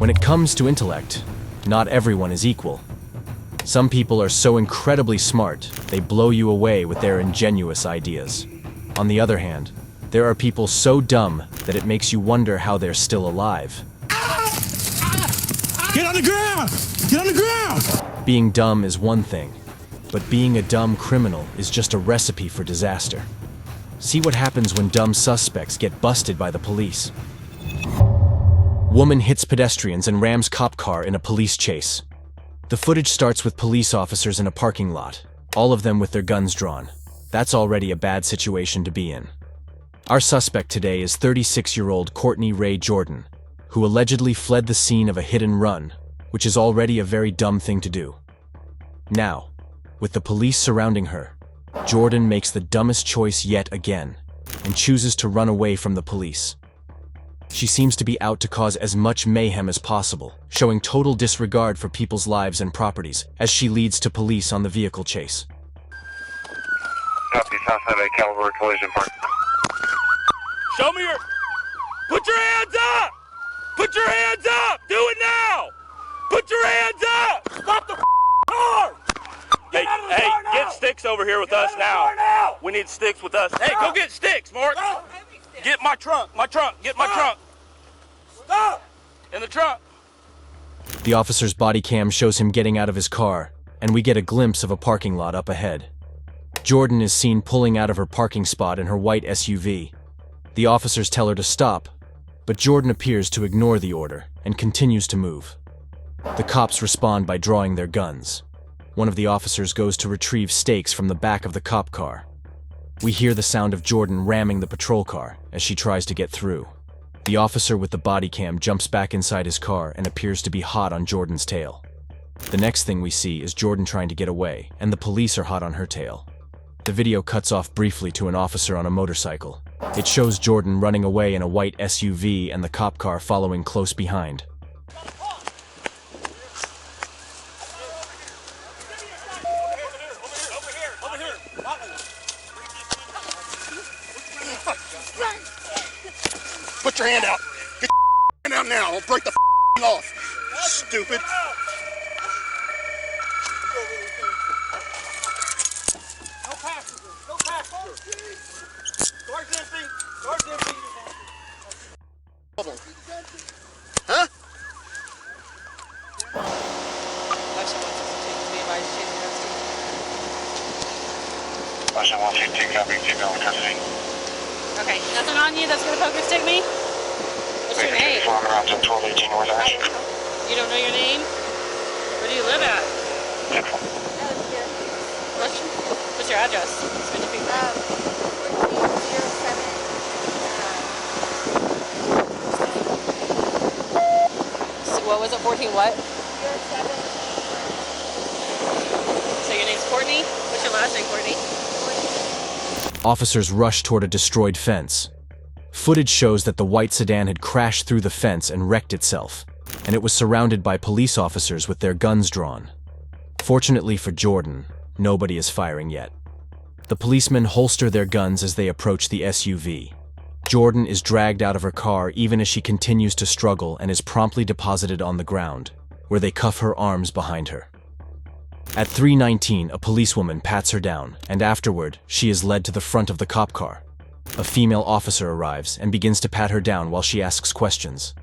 When it comes to intellect, not everyone is equal. Some people are so incredibly smart, they blow you away with their ingenious ideas. On the other hand, there are people so dumb that it makes you wonder how they're still alive. Get on the ground! Get on the ground! Being dumb is one thing, but being a dumb criminal is just a recipe for disaster. See what happens when dumb suspects get busted by the police. Woman hits pedestrians and rams cop car in a police chase. The footage starts with police officers in a parking lot, all of them with their guns drawn. That's already a bad situation to be in. Our suspect today is 36-year-old Courtney Ray Jordan, who allegedly fled the scene of a hit and run, which is already a very dumb thing to do. Now, with the police surrounding her, Jordan makes the dumbest choice yet again, and chooses to run away from the police. She seems to be out to cause as much mayhem as possible, showing total disregard for people's lives and properties as she leads to police on the vehicle chase. Copy, Southside A Caliber Collision Park. Show me your... Put your hands up! Put your hands up! Do it now! Put your hands up! Stop the car! Hey, get sticks over here with us now. We need sticks with us. Hey, go get sticks, Mark. Get my trunk, get my trunk. Stop! In the trunk. The officer's body cam shows him getting out of his car, and we get a glimpse of a parking lot up ahead. Jordan is seen pulling out of her parking spot in her white SUV. The officers tell her to stop, but Jordan appears to ignore the order and continues to move. The cops respond by drawing their guns. One of the officers goes to retrieve stakes from the back of the cop car. We hear the sound of Jordan ramming the patrol car as she tries to get through. The officer with the body cam jumps back inside his car and appears to be hot on Jordan's tail. The next thing we see is Jordan trying to get away, and the police are hot on her tail. The video cuts off briefly to an officer on a motorcycle. It shows Jordan running away in a white SUV and the cop car following close behind. Put your hand out. Get your hand out now. I'll break the off. Stupid. No passengers. No passengers. Door's empty. Door's empty. Huh? Russian 115, copy, female custody. Okay, nothing on you that's gonna focus stick me? What's your name? Around 1218 North Ash. You don't know your name? Where do you live at? What's your address? Switch people. 1407. So what was it? 14 what? 07. So your name's Courtney? What's your last name, Courtney? Officers rush toward a destroyed fence. Footage shows that the white sedan had crashed through the fence and wrecked itself, and it was surrounded by police officers with their guns drawn. Fortunately for Jordan, nobody is firing yet. The policemen holster their guns as they approach the SUV. Jordan is dragged out of her car even as she continues to struggle and is promptly deposited on the ground, where they cuff her arms behind her. At 3:19, a policewoman pats her down, and afterward, she is led to the front of the cop car. A female officer arrives and begins to pat her down while she asks questions.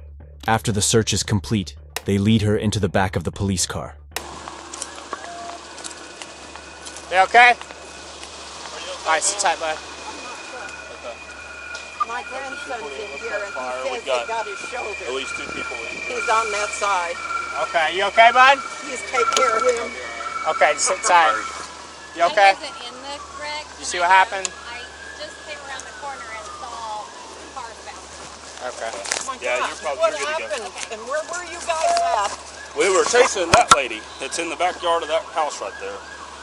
After the search is complete, they lead her into the back of the police car. You okay? Alright, sit tight, bud. My grandson's in here and he says he got his shoulder. At least 2 people in. He's on that side. Okay, you okay, bud? Please take care of him. Okay, sit tight. You okay? I wasn't in the wreck. You see what happened? I just came around the corner and saw the cars bouncing. Okay. Oh my Yeah, gosh, you're probably what good to go. happened? And where were you guys at? We were chasing that lady that's in the backyard of that house right there.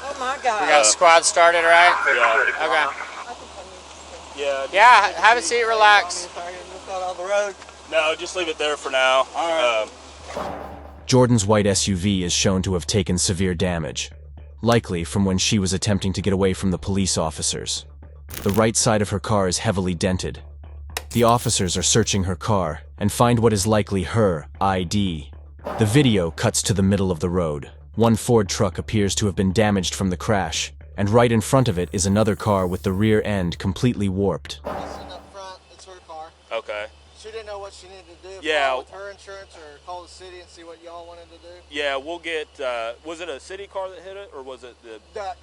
Oh my We God. got a squad started, right? Yeah. Okay. Yeah. Yeah, have a seat, relax. No, just leave it there for now. Jordan's white SUV is shown to have taken severe damage, likely from when she was attempting to get away from the police officers. The right side of her car is heavily dented. The officers are searching her car and find what is likely her ID. The video cuts to the middle of the road. One Ford truck appears to have been damaged from the crash, and right in front of it is another car with the rear end completely warped. Up front, it's her car. Okay. She didn't know what she needed to do. Yeah. File with her insurance or call the city and see what y'all wanted to do. Yeah, we'll get. Was it a city car that hit it, or was it the? That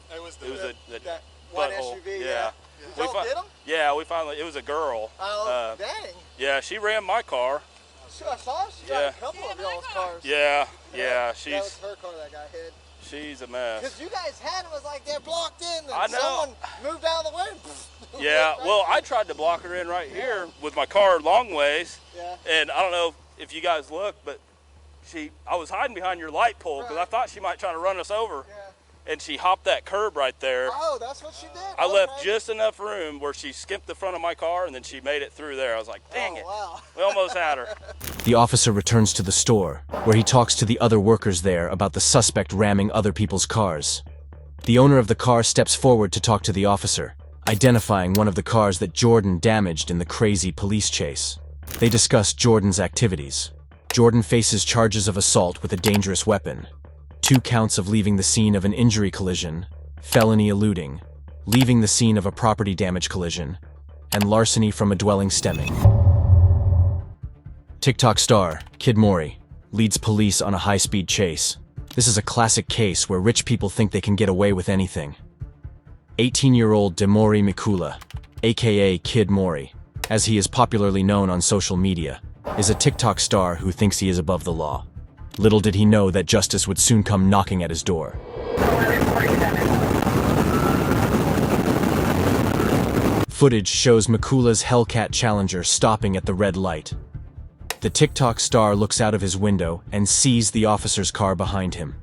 one butthole. SUV. Yeah. Did y'all get them? Yeah, we finally. It was a girl. Oh, dang. Yeah, she ran my car. I saw she drive a couple of y'all's cars. Yeah. That was her car that got hit. She's a mess. Because you guys had it was like they're blocked in, and I know. someone moved out of the way. Yeah, well, I tried to block her in right here with my car long ways. Yeah. And I don't know if you guys looked, but I was hiding behind your light pole because I thought she might try to run us over. Yeah. And she hopped that curb right there. Oh, that's what she did? I left just enough room where she skipped the front of my car, and then she made it through there. I was like, dang it. Wow. We almost had her. The officer returns to the store, where he talks to the other workers there about the suspect ramming other people's cars. The owner of the car steps forward to talk to the officer, identifying one of the cars that Jordan damaged in the crazy police chase. They discuss Jordan's activities. Jordan faces charges of assault with a dangerous weapon, 2 counts of leaving the scene of an injury collision, felony eluding, leaving the scene of a property damage collision, and larceny from a dwelling stemming. Tik Tok Star, Kid Mori, leads police on a high-speed chase. This is a classic case where rich people think they can get away with anything. 18-year-old Demori Mikula, aka Kid Mori, as he is popularly known on social media, is a TikTok star who thinks he is above the law. Little did he know that justice would soon come knocking at his door. Footage shows Mikula's Hellcat Challenger stopping at the red light. The TikTok star looks out of his window and sees the officer's car behind him.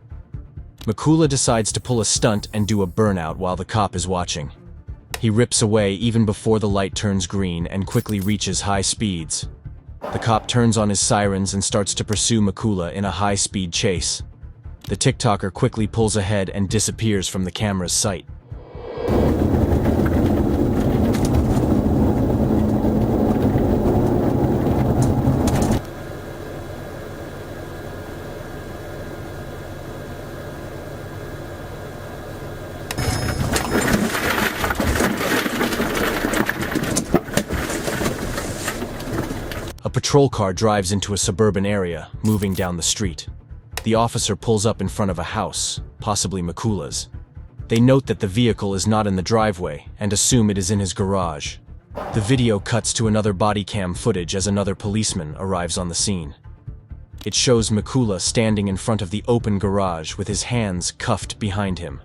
Mikula decides to pull a stunt and do a burnout while the cop is watching. He rips away even before the light turns green and quickly reaches high speeds. The cop turns on his sirens and starts to pursue Mikula in a high-speed chase. The TikToker quickly pulls ahead and disappears from the camera's sight. A patrol car drives into a suburban area, moving down the street. The officer pulls up in front of a house, possibly Mikula's. They note that the vehicle is not in the driveway and assume it is in his garage. The video cuts to another body cam footage as another policeman arrives on the scene. It shows Mikula standing in front of the open garage with his hands cuffed behind him.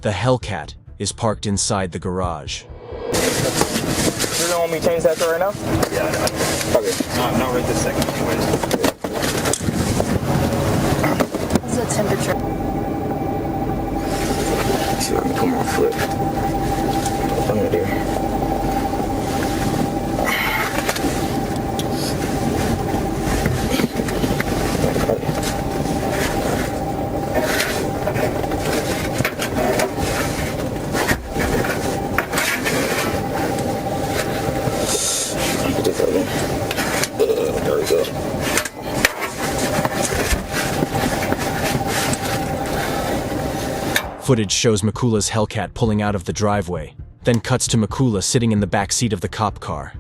The Hellcat is parked inside the garage. You don't want me to change that right now? Yeah. Okay. Not right this second. What's the temperature? Let's see if I can put my foot under there. There we go. Footage shows Mikula's Hellcat pulling out of the driveway, then cuts to Mikula sitting in the back seat of the cop car.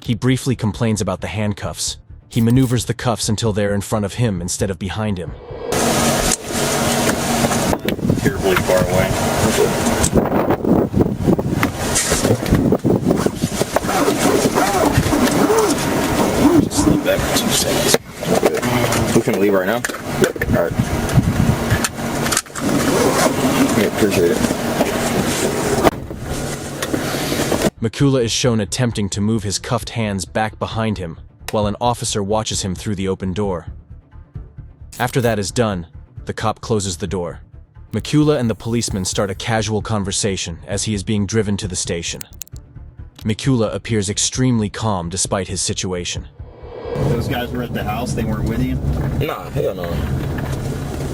He briefly complains about the handcuffs. He maneuvers the cuffs until they're in front of him instead of behind him. Terribly far away. Just leave back for 2 seconds. We can leave right now? Alright. Yeah, appreciate it. Mikula is shown attempting to move his cuffed hands back behind him, while an officer watches him through the open door. After that is done, the cop closes the door. Mikula and the policeman start a casual conversation as he is being driven to the station. Mikula appears extremely calm despite his situation. Those guys were at the house, they weren't with you? Nah, hell no.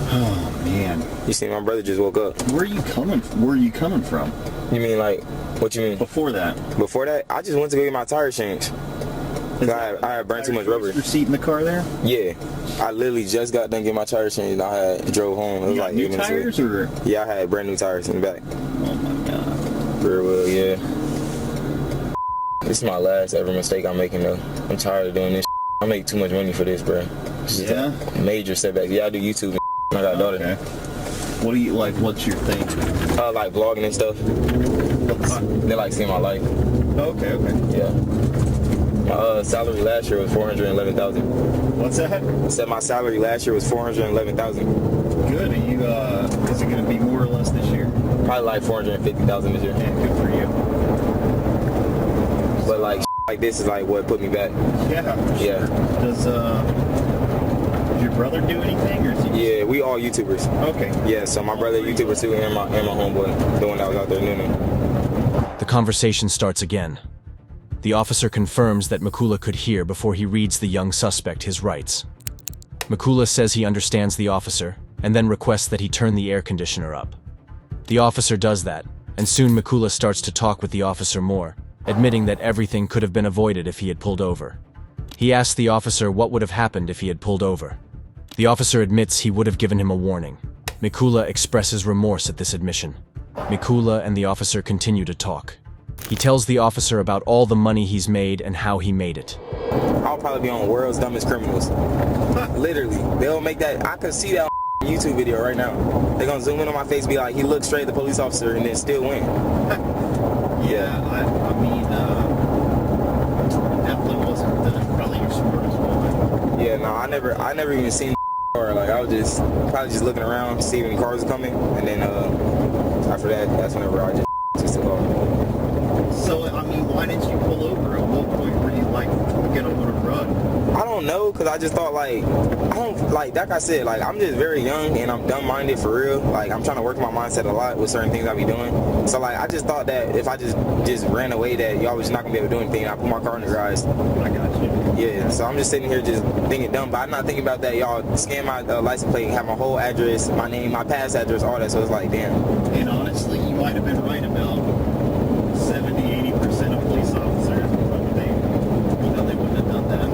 Oh, man. You see, my brother just woke up. Where are you coming from? Where are you coming from? You mean like, what you mean? Before that? Before that, I just went to go get my tire changed. I had burned too much rubber. Your seat in the car there? Yeah. I literally just got done getting my tires changed. I had drove home. It was You got like new 8 minutes tires away. or? Yeah, I had brand new tires in the back. Oh my god. Very well, yeah. This is my last ever mistake I'm making though. I'm tired of doing this. I make too much money for this, bro. This is Yeah? a major setback. Yeah, I do YouTube and I got a daughter. Okay. What do you like? What's your thing? Like vlogging and stuff. They like seeing my life. Okay. Yeah. My salary last year was $411,000. What's that? I said my salary last year was $411,000. Good. Are you? Is it going to be more or less this year? Probably like $450,000 this year. Yeah, good for you. But like this is like what put me back. Yeah. Yeah. Does your brother do anything, or is he? Yeah, we all YouTubers. Okay. Yeah, so my brother YouTuber too, and my homeboy, the one that was out there nooning. The conversation starts again. The officer confirms that Mikula could hear before he reads the young suspect his rights. Mikula says he understands the officer, and then requests that he turn the air conditioner up. The officer does that, and soon Mikula starts to talk with the officer more, admitting that everything could have been avoided if he had pulled over. He asks the officer what would have happened if he had pulled over. The officer admits he would have given him a warning. Mikula expresses remorse at this admission. Mikula and the officer continue to talk. He tells the officer about all the money he's made and how he made it. I'll probably be on the world's dumbest criminals. Literally, they'll make that. I could see that on YouTube video right now. They're gonna zoom in on my face, be like, he looked straight at the police officer, and then still win. Yeah, I mean, definitely wasn't probably your smartest one. Yeah, no, I never even seen or like I was probably just looking around, see when cars are coming, and then after that, that's whenever I just took off. So, I mean, why didn't you pull over? At what point were you like, get on a run? I don't know, cause I just thought like I said, like I'm just very young and I'm dumb-minded for real. Like I'm trying to work my mindset a lot with certain things I be doing. So like I just thought that if I just ran away, that y'all was just not gonna be able to do anything. I put my car in the garage. I got you. Yeah, so I'm just sitting here just thinking dumb, but I'm not thinking about that. Y'all scan my license plate, have my whole address, my name, my past address, all that. So it's like, damn. And honestly, you might have been right about 70-80% of police officers. They wouldn't have done that.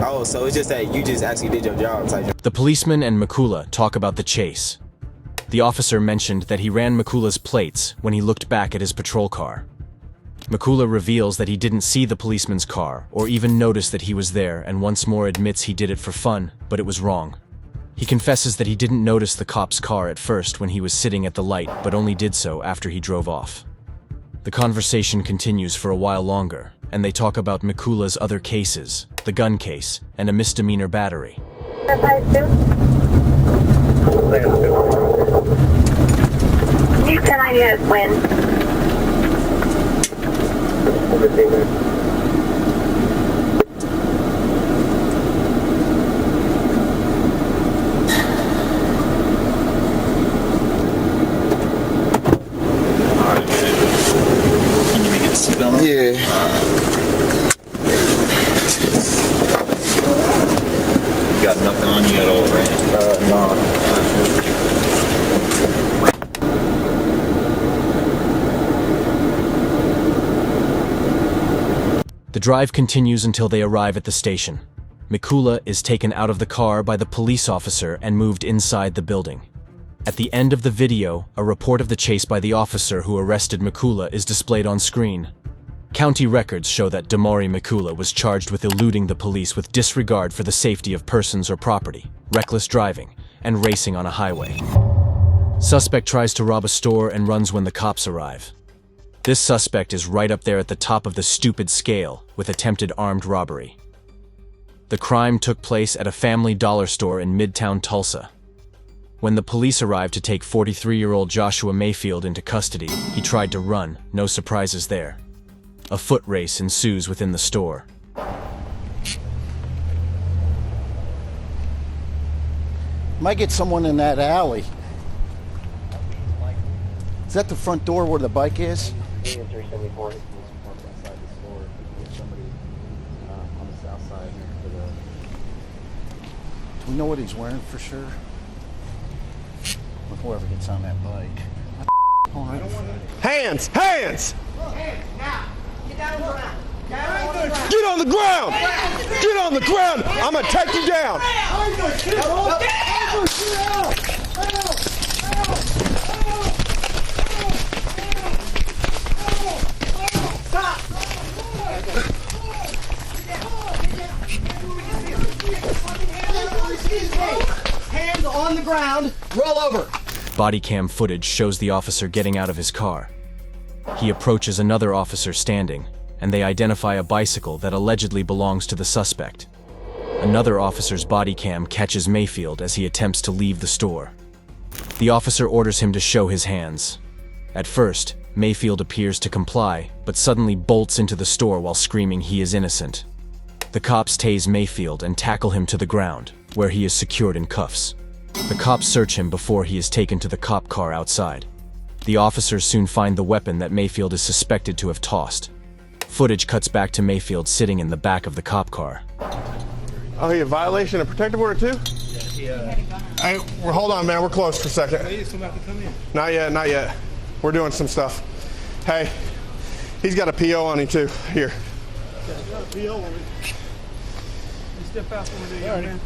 Oh, so it's just that you just actually did your job type. The policeman and Mikula talk about the chase. The officer mentioned that he ran Mikula's plates when he looked back at his patrol car. Mikula reveals that he didn't see the policeman's car or even notice that he was there, and once more admits he did it for fun, but it was wrong. He confesses that he didn't notice the cop's car at first when he was sitting at the light, but only did so after he drove off. The conversation continues for a while longer, and they talk about Mikula's other cases, the gun case, and a misdemeanor battery. You 10 units win. Can you make it seatbelt? Yeah. You got nothing on you at all, right? No. The drive continues until they arrive at the station. Mikula is taken out of the car by the police officer and moved inside the building. At the end of the video, a report of the chase by the officer who arrested Mikula is displayed on screen. County records show that Damari Mikula was charged with eluding the police with disregard for the safety of persons or property, reckless driving, and racing on a highway. Suspect tries to rob a store and runs when the cops arrive. This suspect is right up there at the top of the stupid scale with attempted armed robbery. The crime took place at a Family Dollar store in Midtown Tulsa. When the police arrived to take 43-year-old Joshua Mayfield into custody, he tried to run, no surprises there. A foot race ensues within the store. Might get someone in that alley. Is that the front door where the bike is? Do we know what he's wearing for sure? Or whoever gets on that bike. Hands! Hands! Now, get down on the ground. Get on the ground! Get on the ground! I'm gonna take you down! Hands on the ground. Roll over. Body cam footage shows the officer getting out of his car. He approaches another officer standing, and they identify a bicycle that allegedly belongs to the suspect. Another officer's body cam catches Mayfield as he attempts to leave the store. The officer orders him to show his hands. At first, Mayfield appears to comply, but suddenly bolts into the store while screaming he is innocent. The cops tase Mayfield and tackle him to the ground, where he is secured in cuffs. The cops search him before he is taken to the cop car outside. The officers soon find the weapon that Mayfield is suspected to have tossed. Footage cuts back to Mayfield sitting in the back of the cop car. Oh, yeah, violation of protective order too? Hey, hold on, man. We're closed for a second. Not yet, not yet. We're doing some stuff. Hey, he's got a PO on him too. Here. Step out for me, man.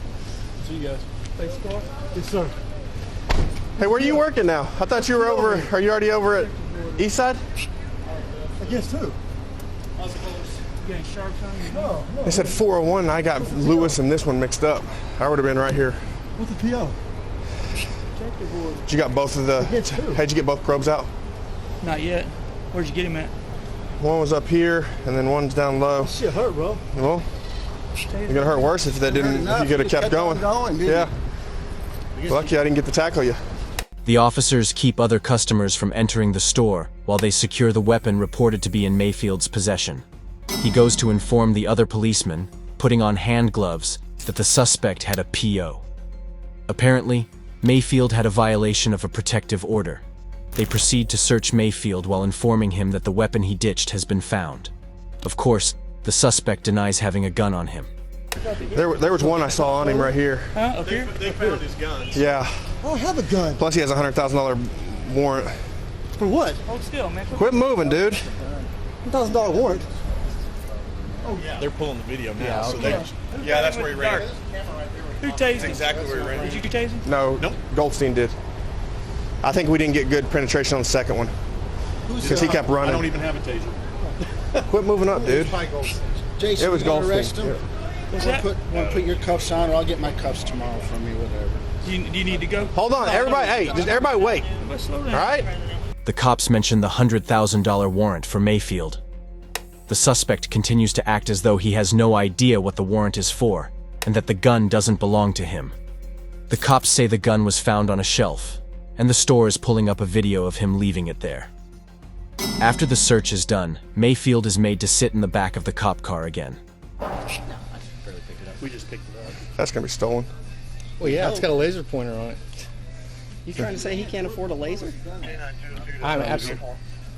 See you guys. Thanks, Carl. Yes, sir. Hey, where are you working now? I thought you were over. Are you already over at Eastside? I guess too. You got sharks on you? No. They said 401, and I got Lewis and this one mixed up. I would have been right here. What's the PO? Did you got both of the? How'd you get both probes out? Not yet. Where'd you get him at? One was up here, and then one's down low. Shit hurt, bro. Well, you're gonna hurt worse if that didn't. If you could have kept going. Yeah. Lucky I didn't get to tackle you. The officers keep other customers from entering the store while they secure the weapon reported to be in Mayfield's possession. He goes to inform the other policemen, putting on hand gloves, that the suspect had a PO. Apparently, Mayfield had a violation of a protective order. They proceed to search Mayfield while informing him that the weapon he ditched has been found. Of course, the suspect denies having a gun on him. There was one I saw on him right here. Huh? Up here? They found his guns. Yeah. I don't have a gun. Plus he has a $100,000 warrant. For what? Hold still, man. Quit moving, dude. $1,000 warrant. Oh yeah. They're pulling the video now. Yeah, so okay. Yeah, that's where he ran it. Who tased That's him? exactly where he ran it. Did you tase him? No, Nope. Goldstein did. I think we didn't get good penetration on the second one. Because he kept running. I don't even have a taser. Quit moving up, dude. Jason, It was you gonna Goldstein. arrest him? What's that? Want to put your cuffs on, or I'll get my cuffs tomorrow from you, whatever. Do you need to go? Hold on, everybody. Hey, just everybody wait. Let's slow down. All right? The cops mention the $100,000 warrant for Mayfield. The suspect continues to act as though he has no idea what the warrant is for, and that the gun doesn't belong to him. The cops say the gun was found on a shelf, and the store is pulling up a video of him leaving it there. After the search is done, Mayfield is made to sit in the back of the cop car again. We just picked it up. That's going to be stolen. Well, yeah, it's got a laser pointer on it. You trying to say he can't afford a laser? I'm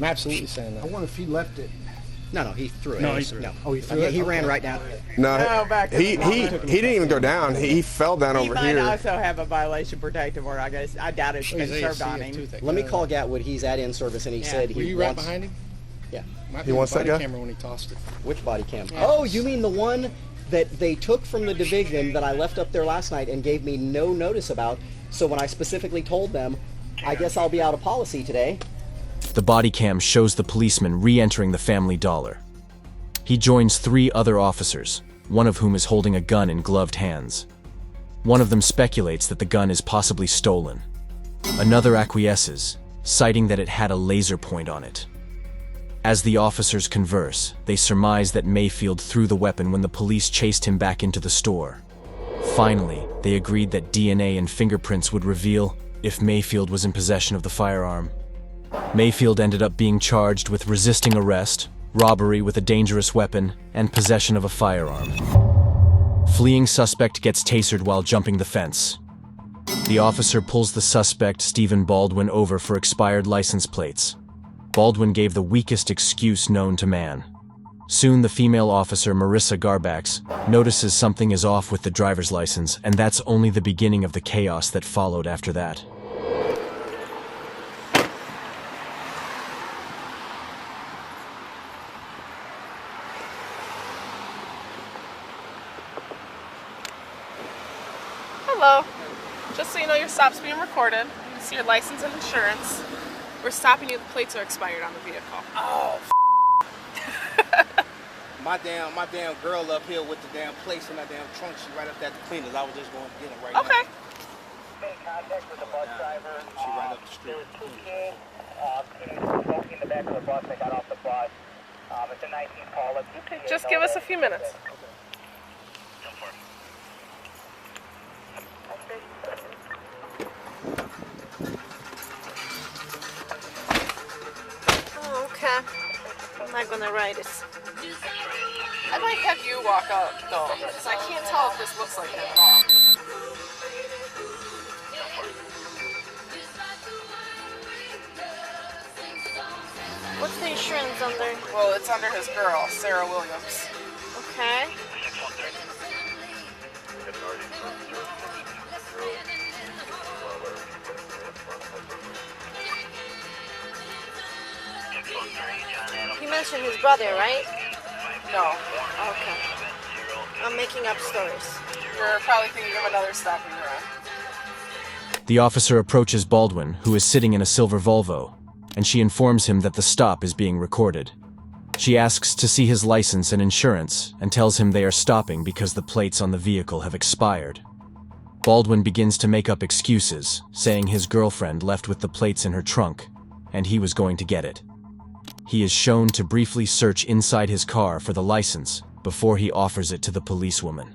absolutely saying that. I wonder if he left it. No, he threw it. No, he threw it. No. Oh, he threw it? He ran right down. No, back he didn't even go down. He fell down He over might here. also have a violation protective order. I guess I doubt it's been served on him. Let me call Gatwood. He's at in-service, and he said Were he you right wants... behind him? Yeah. Might He be wants the that body guy? camera when he tossed it. Which body cam? Yeah. Oh, you mean the one that they took from the division that I left up there last night and gave me no notice about? So when I specifically told them, I guess I'll be out of policy today. The body cam shows the policeman re-entering the Family Dollar. He joins 3 other officers, one of whom is holding a gun in gloved hands. One of them speculates that the gun is possibly stolen. Another acquiesces, citing that it had a laser point on it. As the officers converse, they surmise that Mayfield threw the weapon when the police chased him back into the store. Finally, they agreed that DNA and fingerprints would reveal if Mayfield was in possession of the firearm. Mayfield ended up being charged with resisting arrest, robbery with a dangerous weapon, and possession of a firearm. Fleeing suspect gets tasered while jumping the fence. The officer pulls the suspect, Stephen Baldwin, over for expired license plates. Baldwin gave the weakest excuse known to man. Soon the female officer, Marissa Garbax, notices something is off with the driver's license, and that's only the beginning of the chaos that followed after that. Hello. Just so you know, your stop's being recorded. You can see your license and insurance. We're stopping you. The plates are expired on the vehicle. Oh, my damn girl up here with the damn plates in that damn trunk. She right up there at the cleaners. I was just going to get it right now. Okay. Made contact with the bus driver. She right up the street. There was 2 kids smoking in the back of the bus. They got off the bus. It's a 19 call. Okay, just give us a few minutes. Oh, okay. I'm not gonna write this. I might have you walk up, though, because I can't tell if this looks like him at all. What's the insurance under? Well, it's under his girl, Sarah Williams. Okay. You mentioned his brother, right? No. Okay. I'm making up stories. You're probably thinking of another stop when you're on. The officer approaches Baldwin, who is sitting in a silver Volvo, and she informs him that the stop is being recorded. She asks to see his license and insurance and tells him they are stopping because the plates on the vehicle have expired. Baldwin begins to make up excuses, saying his girlfriend left with the plates in her trunk, and he was going to get it. He is shown to briefly search inside his car for the license before he offers it to the policewoman.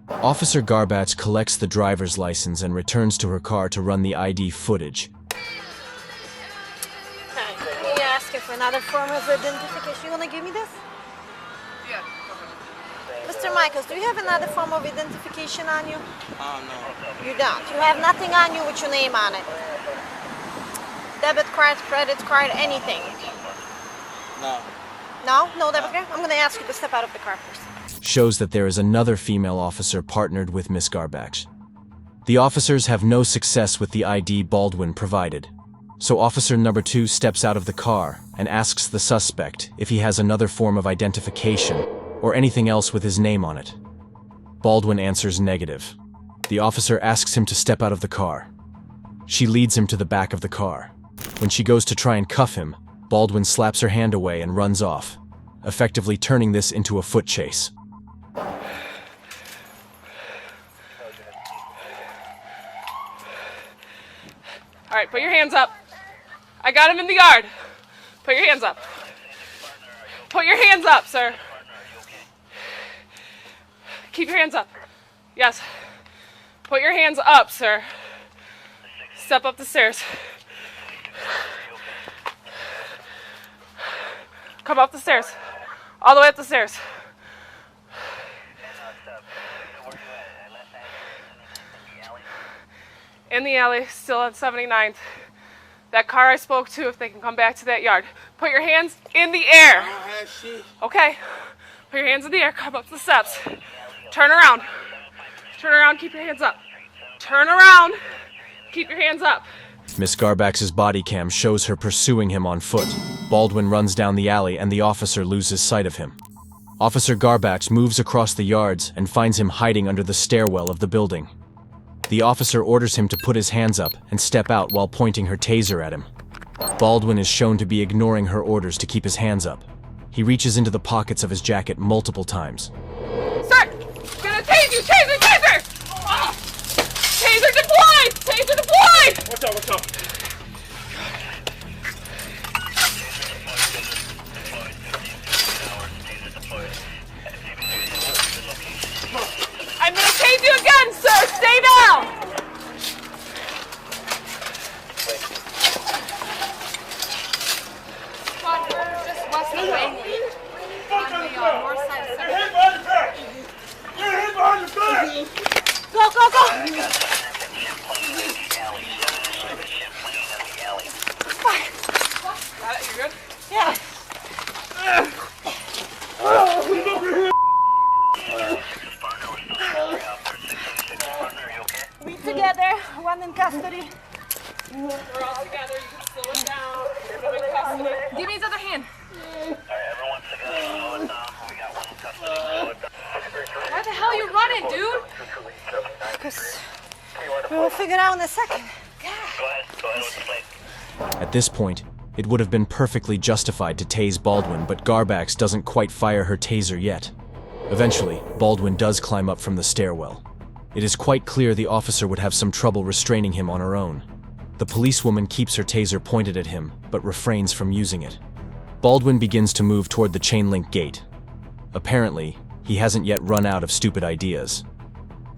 Officer Garbach collects the driver's license and returns to her car to run the ID footage. Okay. You asking for another form of identification? You wanna give me this? Yeah. Mr. Michaels, do you have another form of identification on you? Oh, no. You don't. You have nothing on you with your name on it. Debit card, credit card, anything. No. No? No debit card? I'm going to ask you to step out of the car first. Shows that there is another female officer partnered with Miss Garbach. The officers have no success with the ID Baldwin provided, so officer number 2 steps out of the car and asks the suspect if he has another form of identification or anything else with his name on it. Baldwin answers negative. The officer asks him to step out of the car. She leads him to the back of the car. When she goes to try and cuff him, Baldwin slaps her hand away and runs off, effectively turning this into a foot chase. All right, put your hands up. I got him in the yard. Put your hands up. Put your hands up, sir. Keep your hands up. Yes. Put your hands up, sir. Step up the stairs. Come up the stairs. All the way up the stairs. In the alley, still on 79th. That car I spoke to, if they can come back to that yard. Put your hands in the air. Okay. Put your hands in the air. Come up the steps. Turn around. Turn around. Keep your hands up. Turn around. Keep your hands up. Miss Garbach's body cam shows her pursuing him on foot. Baldwin runs down the alley and the officer loses sight of him. Officer Garbach moves across the yards and finds him hiding under the stairwell of the building. The officer orders him to put his hands up and step out while pointing her taser at him. Baldwin is shown to be ignoring her orders to keep his hands up. He reaches into the pockets of his jacket multiple times. Sir! Gonna tase you! Taser! Taser! Oh. Taser deployed! Taser deployed! Watch out, watch out. I'm gonna tase you again, sir! Stay down! Just west of Langley. On the north side of Get hit behind your back! Get hit behind your back! Go, go, go! Got it? You're good? Yeah. We together, one in custody. We're all together. You can slow it down. You're in custody. Give me his other hand. Everyone's together. Slow it down. We got one in custody. Why the hell are you running, dude? We'll figure it out in a second. Go ahead with the plate. At this point, it would have been perfectly justified to tase Baldwin, but Garbax doesn't quite fire her taser yet. Eventually, Baldwin does climb up from the stairwell. It is quite clear the officer would have some trouble restraining him on her own. The policewoman keeps her taser pointed at him, but refrains from using it. Baldwin begins to move toward the chain-link gate. Apparently, he hasn't yet run out of stupid ideas.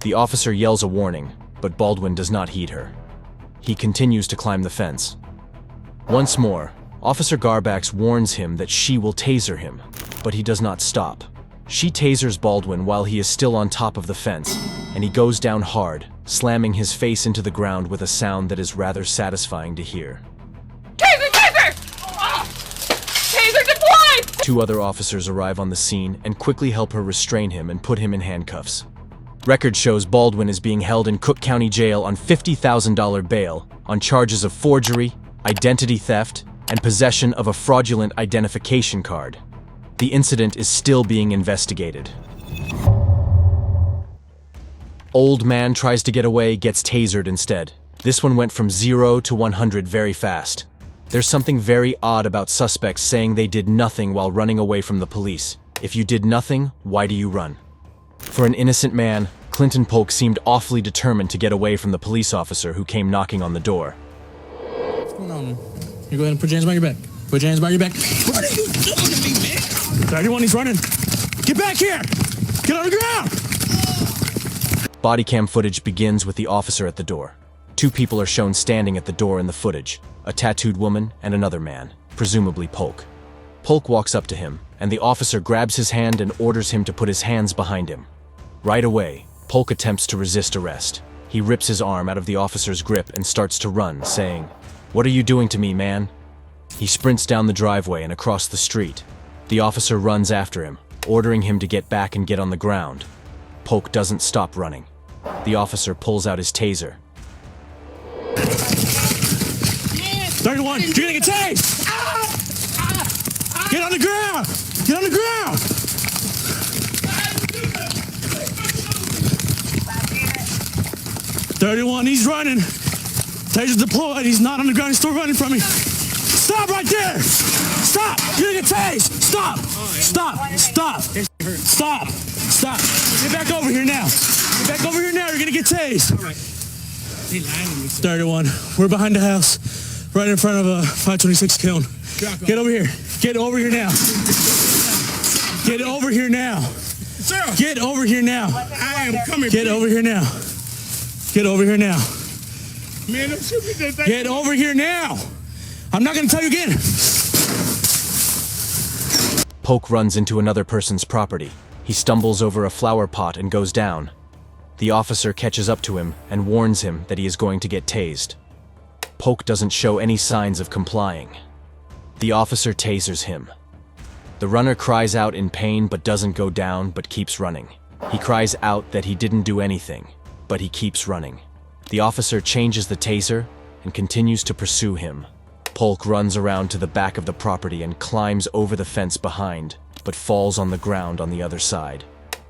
The officer yells a warning, but Baldwin does not heed her. He continues to climb the fence. Once more, Officer Garbax warns him that she will taser him, but he does not stop. She tasers Baldwin while he is still on top of the fence, and he goes down hard, slamming his face into the ground with a sound that is rather satisfying to hear. Taser! Taser! Ah! Taser deployed! 2 other officers arrive on the scene and quickly help her restrain him and put him in handcuffs. Record shows Baldwin is being held in Cook County Jail on $50,000 bail on charges of forgery, identity theft, and possession of a fraudulent identification card. The incident is still being investigated. Old man tries to get away, gets tasered instead. This one went from 0 to 100 very fast. There's something very odd about suspects saying they did nothing while running away from the police. If you did nothing, why do you run? For an innocent man, Clinton Polk seemed awfully determined to get away from the police officer who came knocking on the door. What's going on, man? You go ahead and put your hands behind your back. Put your hands behind your back. What are you doing to me, man? 31, he's running. Get back here! Get on the ground! Body cam footage begins with the officer at the door. 2 people are shown standing at the door in the footage, a tattooed woman and another man, presumably Polk. Polk walks up to him, and the officer grabs his hand and orders him to put his hands behind him. Right away, Polk attempts to resist arrest. He rips his arm out of the officer's grip and starts to run, saying, "What are you doing to me, man?" He sprints down the driveway and across the street. The officer runs after him, ordering him to get back and get on the ground. Polk doesn't stop running. The officer pulls out his taser. 31, you're gonna get tased! Get on the ground! Get on the ground! 31, he's running. Taser's deployed. He's not on the ground. He's still running from me. Stop right there! Stop! You're gonna get tased! Stop! Stop! Stop! Stop! Stop! Get back over here now. Get back over here now. You're gonna get tased. 31. We're behind the house, right in front of a 526 kiln. Get over here. Get over here now. Get over here now. Get over here now. I am coming. Get over here now. Get over here now. Man, don't shoot me that thing. Get over here now. I'm not gonna tell you again. Polk runs into another person's property. He stumbles over a flower pot and goes down. The officer catches up to him and warns him that he is going to get tased. Polk doesn't show any signs of complying. The officer tasers him. The runner cries out in pain but doesn't go down but keeps running. He cries out that he didn't do anything, but he keeps running. The officer changes the taser and continues to pursue him. Polk runs around to the back of the property and climbs over the fence behind, but falls on the ground on the other side.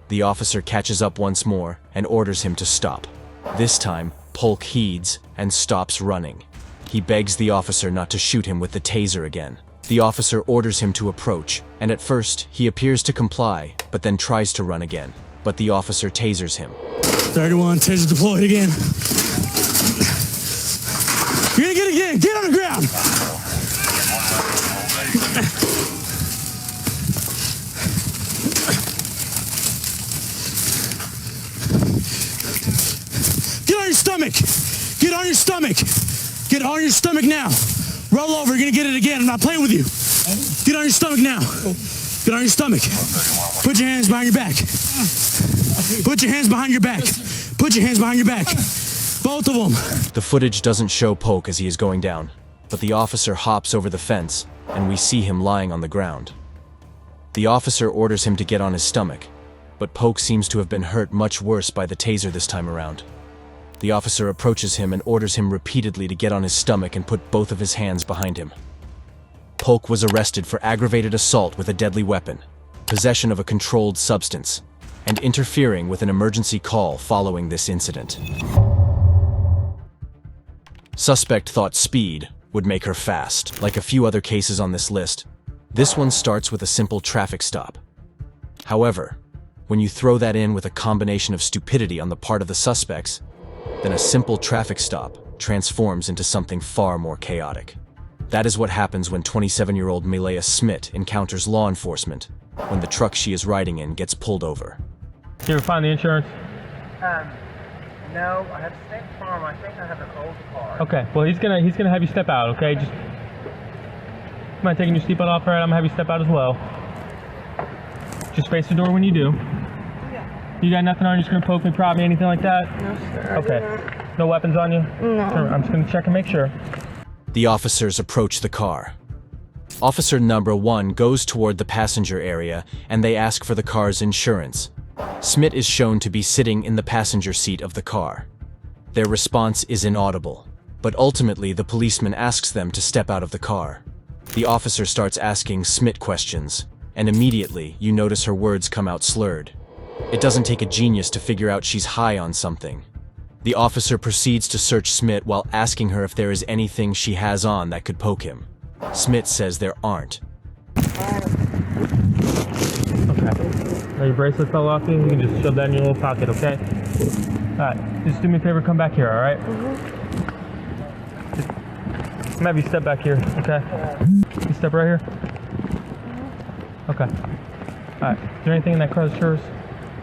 The officer catches up once more and orders him to stop. This time, Polk heeds and stops running. He begs the officer not to shoot him with the taser again. The officer orders him to approach, and at first, he appears to comply, but then tries to run again. But the officer tasers him. 31, taser deployed again. You're gonna get it again. Get on the ground. Get on your stomach. Get on your stomach. Get on your stomach now. Roll over. You're gonna get it again. I'm not playing with you. Get on your stomach now. Get on your stomach. Put your hands behind your back. Put your hands behind your back. Put your hands behind your back. Both of them. The footage doesn't show Polk as he is going down, but the officer hops over the fence, and we see him lying on the ground. The officer orders him to get on his stomach, but Polk seems to have been hurt much worse by the taser this time around. The officer approaches him and orders him repeatedly to get on his stomach and put both of his hands behind him. Polk was arrested for aggravated assault with a deadly weapon, possession of a controlled substance, and interfering with an emergency call following this incident. Suspect thought speed would make her fast. Like a few other cases on this list, this one starts with a simple traffic stop. However, when you throw that in with a combination of stupidity on the part of the suspects, then a simple traffic stop transforms into something far more chaotic. That is what happens when 27-year-old Malaya Smith encounters law enforcement when the truck she is riding in gets pulled over. Did you ever find the insurance? No, I have State Farm. I think I have an old car. Okay, well he's gonna have you step out, okay? Just mind taking your seatbelt off, alright? I'm gonna have you step out as well. Just face the door when you do. Yeah. You got nothing on you? Just gonna poke me, prod me, anything like that? No, sir. Okay. No weapons on you? No. I'm just gonna check and make sure. The officers approach the car. Officer number 1 goes toward the passenger area and they ask for the car's insurance. Smith is shown to be sitting in the passenger seat of the car. Their response is inaudible, but ultimately the policeman asks them to step out of the car. The officer starts asking Smith questions, and immediately you notice her words come out slurred. It doesn't take a genius to figure out she's high on something. The officer proceeds to search Smith while asking her if there is anything she has on that could poke him. Smith says there aren't. Now your bracelet fell off you, you can just shove that in your little pocket, okay? Alright, just do me a favor, come back here, alright? Just have you step back here, okay? You step right here? Okay. Alright, is there anything in that car that's yours?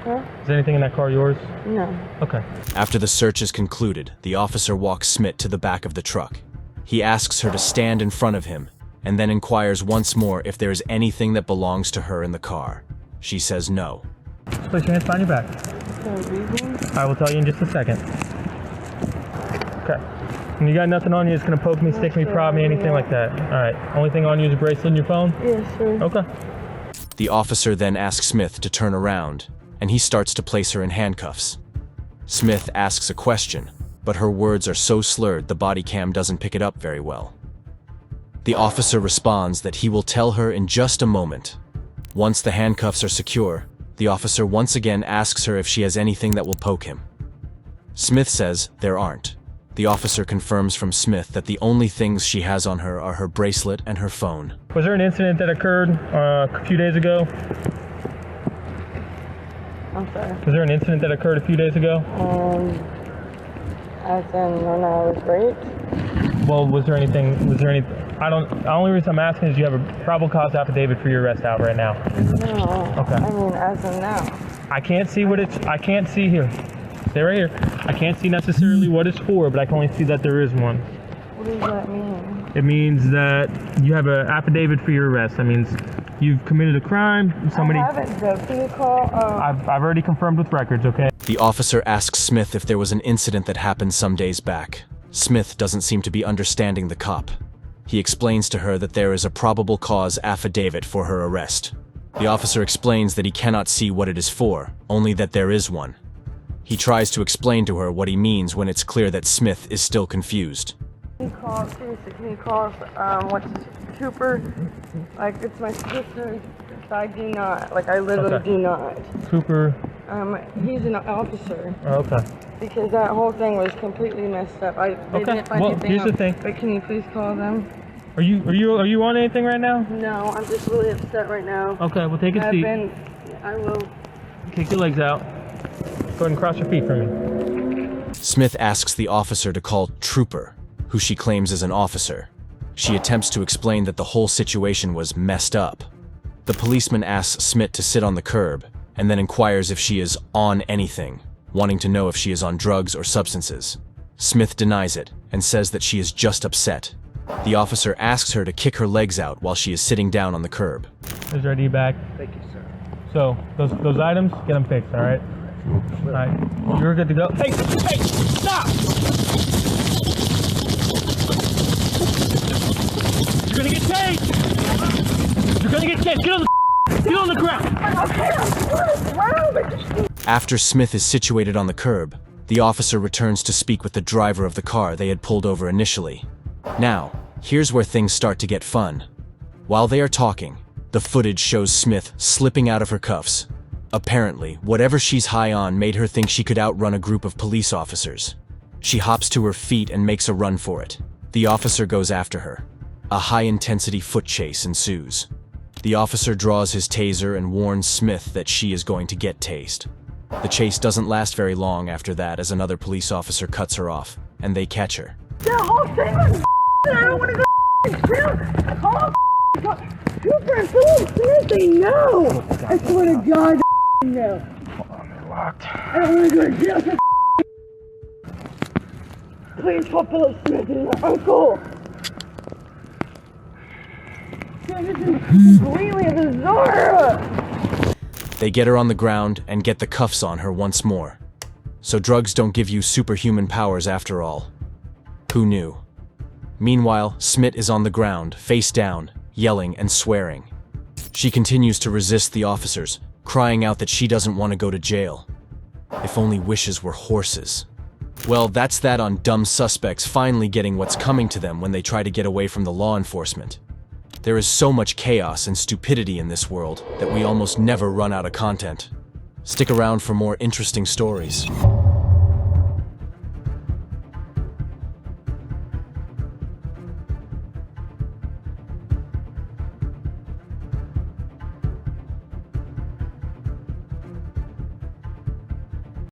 Huh? Is there anything in that car yours? No. Okay. After the search is concluded, the officer walks Smith to the back of the truck. He asks her to stand in front of him, and then inquires once more if there is anything that belongs to her in the car. She says no. Just place your hands behind your back. I will tell you in just a second. Okay. And you got nothing on you that's gonna poke me, stick me, prod me, anything like that. Alright. Only thing on you is a bracelet and your phone? Yes, sir. Okay. The officer then asks Smith to turn around, and he starts to place her in handcuffs. Smith asks a question, but her words are so slurred the body cam doesn't pick it up very well. The officer responds that he will tell her in just a moment. Once the handcuffs are secure, the officer once again asks her if she has anything that will poke him. Smith says there aren't. The officer confirms from Smith that the only things she has on her are her bracelet and her phone. Was there an incident that occurred a few days ago? I'm sorry. Was there an incident that occurred a few days ago? As in when I was raped? Well, was there anything, the only reason I'm asking is you have a probable cause affidavit for your arrest out right now. No. Okay. I mean, as in now. I can't see I can't see here. Stay right here. I can't see necessarily what it's for, but I can only see that there is one. What does that mean? It means that you have an affidavit for your arrest. That means you've committed a crime. Somebody. I haven't, though. Can you call? I've already confirmed with records, okay? The officer asks Smith if there was an incident that happened some days back. Smith doesn't seem to be understanding the cop. He explains to her that there is a probable cause affidavit for her arrest. The officer explains that he cannot see what it is for, only that there is one. He tries to explain to her what he means when it's clear that Smith is still confused. Can you call what's Cooper? Like, it's my sister. I do not. Like, I literally do not. Cooper? He's an officer. Oh, okay. Because that whole thing was completely messed up. They didn't find anything here's the up. thing. But can you please call them? Are you on anything right now? No, I'm just really upset right now. Okay, well take a seat. I will. Kick your legs out. Go ahead and cross your feet for me. Smith asks the officer to call Trooper, who she claims is an officer. She attempts to explain that the whole situation was messed up. The policeman asks Smith to sit on the curb, and then inquires if she is on anything, wanting to know if she is on drugs or substances. Smith denies it, and says that she is just upset. The officer asks her to kick her legs out while she is sitting down on the curb. Here's your ID bag. Thank you, sir. So, those items, get them fixed, alright? Alright, you're good to go. Hey, stop! You're gonna get tased! You're gonna get tased! Get on the ground! After Smith is situated on the curb, the officer returns to speak with the driver of the car they had pulled over initially. Now, here's where things start to get fun. While they are talking, the footage shows Smith slipping out of her cuffs. Apparently, whatever she's high on made her think she could outrun a group of police officers. She hops to her feet and makes a run for it. The officer goes after her. A high-intensity foot chase ensues. The officer draws his taser and warns Smith that she is going to get tased. The chase doesn't last very long after that, as another police officer cuts her off, and they catch her. That whole thing was I don't want to go shoot. Oh, shoot for food. They know. I swear to God, they know. I don't want to go to jail for Please put Philip Smith in my uncle. This is completely bizarre. They get her on the ground and get the cuffs on her once more. So drugs don't give you superhuman powers after all. Who knew? Meanwhile, Smith is on the ground, face down, yelling and swearing. She continues to resist the officers, crying out that she doesn't want to go to jail. If only wishes were horses. Well, that's that on dumb suspects finally getting what's coming to them when they try to get away from the law enforcement. There is so much chaos and stupidity in this world that we almost never run out of content. Stick around for more interesting stories.